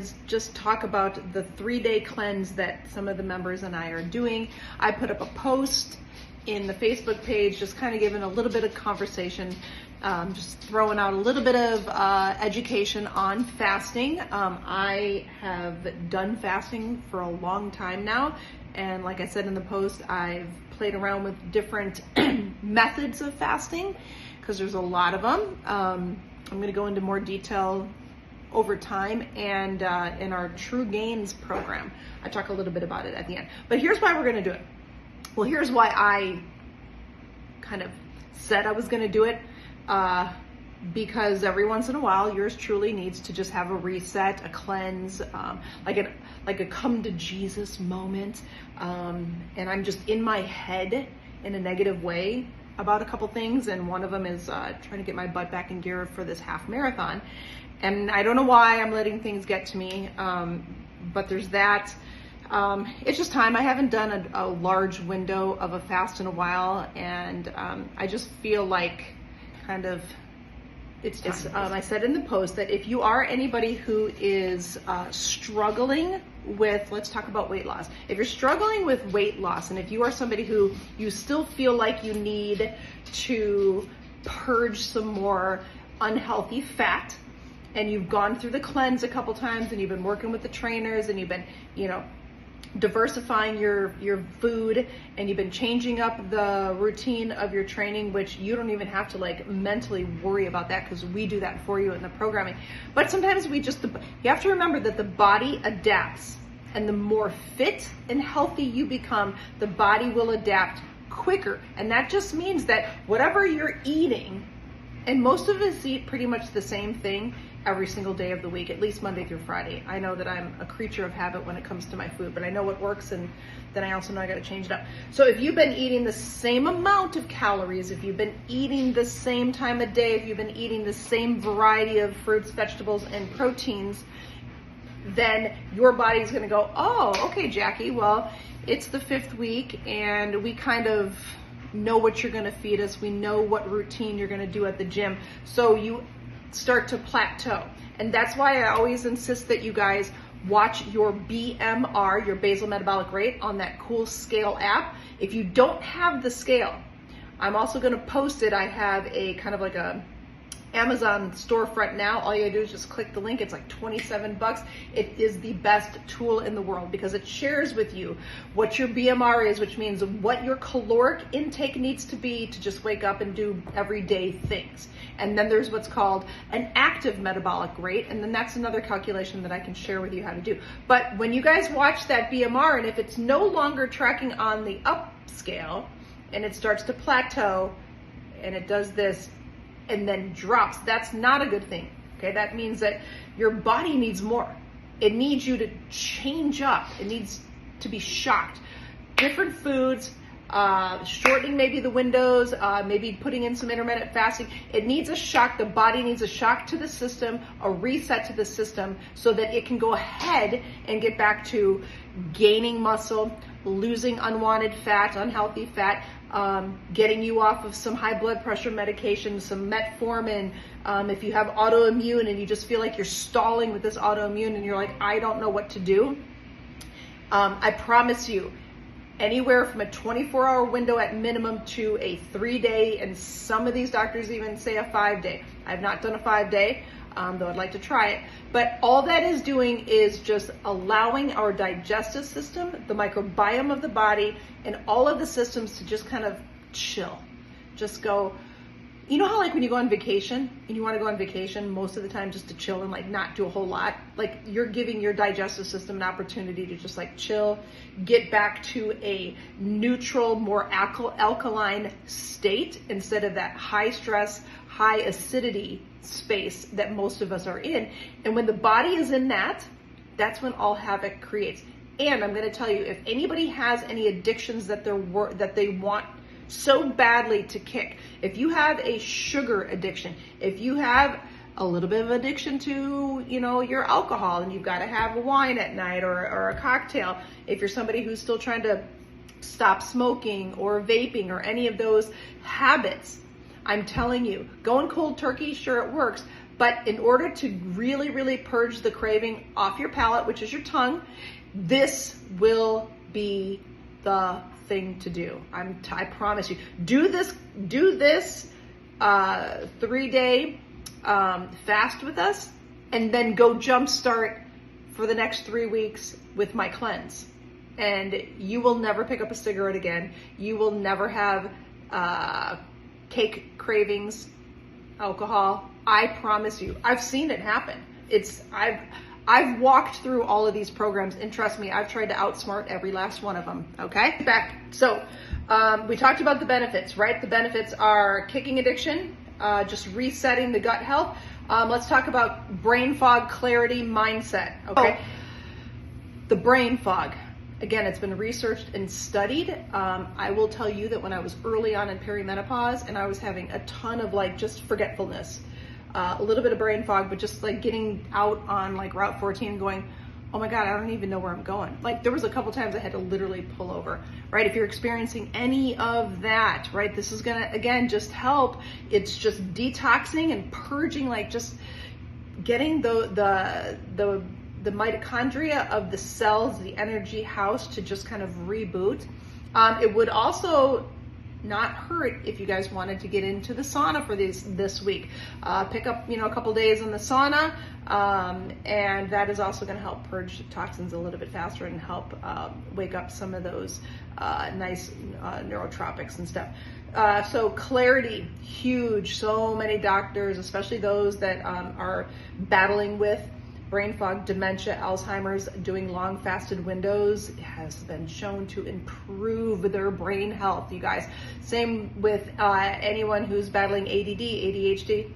is just talk about the 3-day cleanse that some of the members and I are doing. I put up a post in the Facebook page, just kind of giving a little bit of conversation, just throwing out a little bit of education on fasting. I have done fasting for a long time now, and like I said in the post, I've played around with different methods of fasting because there's a lot of them. I'm going to go into more detail over time, and in our True Gains program, I talk a little bit about it at the end. But here's why we're going to do it. Well, here's why I kind of said I was going to do it, because every once in a while, yours truly needs to just have a reset, a cleanse, like a come to Jesus moment. And I'm just in my head in a negative way about a couple things, and one of them is trying to get my butt back in gear for this half marathon. And I don't know why I'm letting things get to me, but there's that. It's just time. I haven't done a large window of a fast in a while, and I just feel like kind of it's I said in the post that if you are anybody who is struggling with, let's talk about weight loss. If you're struggling with weight loss, and if you are somebody who you still feel like you need to purge some more unhealthy fat, and you've gone through the cleanse a couple times, and you've been working with the trainers, and you've been, diversifying your food, and you've been changing up the routine of your training, which you don't even have to mentally worry about that because we do that for you in the programming. But sometimes you have to remember that the body adapts, and the more fit and healthy you become, the body will adapt quicker. And that just means that whatever you're eating, and most of us eat pretty much the same thing every single day of the week, at least Monday through Friday. I know that I'm a creature of habit when it comes to my food, but I know what works, and then I also know I got to change it up. So if you've been eating the same amount of calories, if you've been eating the same time of day, if you've been eating the same variety of fruits, vegetables, and proteins, then your body's going to go, oh, okay, Jackie, well, it's the 5th week, and we kind of know what you're going to feed us. We know what routine you're going to do at the gym. So you start to plateau. And that's why I always insist that you guys watch your BMR, your basal metabolic rate, on that Cool Scale app. If you don't have the scale, I'm also going to post it. I have a kind of like a Amazon storefront now. All you gotta do is just click the link. It's like 27 bucks. It is the best tool in the world because it shares with you what your BMR is, which means what your caloric intake needs to be to just wake up and do everyday things. And then there's what's called an active metabolic rate, and then that's another calculation that I can share with you how to do. But when you guys watch that BMR, and if it's no longer tracking on the up scale and it starts to plateau and it does this and then drops, that's not a good thing. Okay, that means that your body needs more. It needs you to change up. It needs to be shocked. Different foods, shortening maybe the windows, maybe putting in some intermittent fasting. It needs a shock. The body needs a shock to the system, a reset to the system, so that it can go ahead and get back to gaining muscle, losing unwanted fat, unhealthy fat, getting you off of some high blood pressure medication, some metformin. If you have autoimmune and you just feel like you're stalling with this autoimmune and you're like, I don't know what to do, I promise you, anywhere from a 24-hour window at minimum to a 3-day, and some of these doctors even say a 5-day. I've not done a 5-day, though I'd like to try it. But all that is doing is just allowing our digestive system, the microbiome of the body, and all of the systems to just kind of chill. Just go, you know how when you go on vacation and you want to go on vacation most of the time just to chill and not do a whole lot? You're giving your digestive system an opportunity to just chill, get back to a neutral, more alkaline state instead of that high stress, high acidity space that most of us are in. And when the body is in that, that's when all havoc creates. And I'm going to tell you, if anybody has any addictions that they want so badly to kick, if you have a sugar addiction, if you have a little bit of addiction to, your alcohol, and you've got to have a wine at night or a cocktail, if you're somebody who's still trying to stop smoking or vaping or any of those habits, I'm telling you, going cold turkey, sure, it works, But in order to really, really purge the craving off your palate, which is your tongue, this will be the thing to do. I promise you. Do this 3-day fast with us, and then go jumpstart for the next 3 weeks with my cleanse. And you will never pick up a cigarette again. You will never have cake cravings, alcohol. I promise you. I've seen it happen. I've walked through all of these programs, and trust me, I've tried to outsmart every last one of them. Okay? Back. So we talked about the benefits, right? The benefits are kicking addiction, just resetting the gut health. Let's talk about brain fog, clarity, mindset. Okay. The brain fog. Again, it's been researched and studied. I will tell you that when I was early on in perimenopause and I was having a ton of like just forgetfulness, a little bit of brain fog, but just like getting out on like Route 14 going, oh my God, I don't even know where I'm going. Like there was a couple times I had to literally pull over, right? If you're experiencing any of that, right, this is gonna, again, just help. It's just detoxing and purging, like just getting the mitochondria of the cells, the energy house to just kind of reboot. It would also not hurt if you guys wanted to get into the sauna for this week. Pick up, a couple days in the sauna, and that is also going to help purge toxins a little bit faster and help wake up some of those nice neurotropics and stuff. So clarity, huge. So many doctors, especially those that are battling with brain fog, dementia, Alzheimer's, doing long fasted windows has been shown to improve their brain health, you guys. Same with anyone who's battling ADD, ADHD.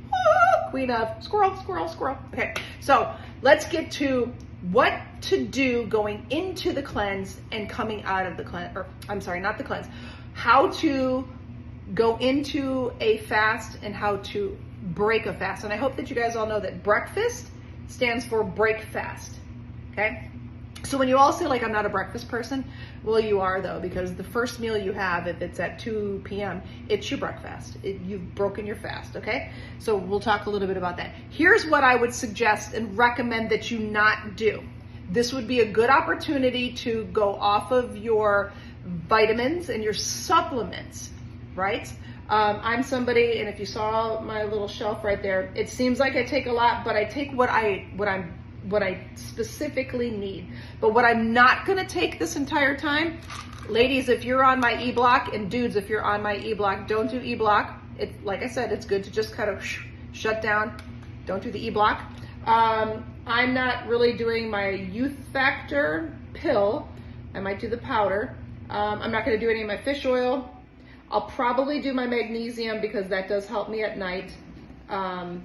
Queen of squirrel. Okay, so let's get to what to do going into the cleanse and coming out of the cleanse, or I'm sorry, not the cleanse. How to go into a fast and how to break a fast. And I hope that you guys all know that breakfast stands for break fast, okay? So when you all say like, I'm not a breakfast person, well, you are though, because the first meal you have, if it's at 2 p.m., it's your breakfast. You've broken your fast, okay? So we'll talk a little bit about that. Here's what I would suggest and recommend that you not do. This would be a good opportunity to go off of your vitamins and your supplements, right? I'm somebody, and if you saw my little shelf right there, it seems like I take a lot, but I take what I specifically need. But what I'm not gonna take this entire time, ladies, if you're on my E-block, and dudes, if you're on my E-block, don't do E-block. Like I said, it's good to just kind of shut down. Don't do the E-block. I'm not really doing my Youth Factor pill. I might do the powder. I'm not gonna do any of my fish oil. I'll probably do my magnesium because that does help me at night. And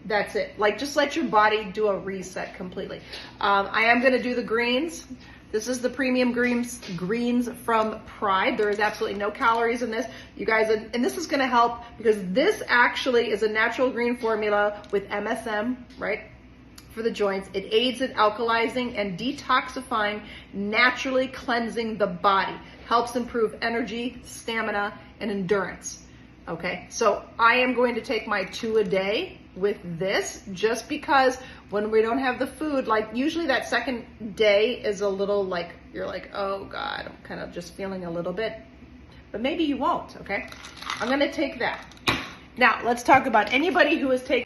that's it. Like, just let your body do a reset completely. I am gonna do the greens. This is the premium greens from Pride. There is absolutely no calories in this. You guys, and this is gonna help because this actually is a natural green formula with MSM, right? For the joints. It aids in alkalizing and detoxifying, naturally cleansing the body. Helps improve energy, stamina, and endurance. Okay, so I am going to take my 2 a day with this just because when we don't have the food, like usually that second day is a little like, you're like, oh God, I'm kind of just feeling a little bit, but maybe you won't, okay? I'm gonna take that. Now, let's talk about anybody who is taking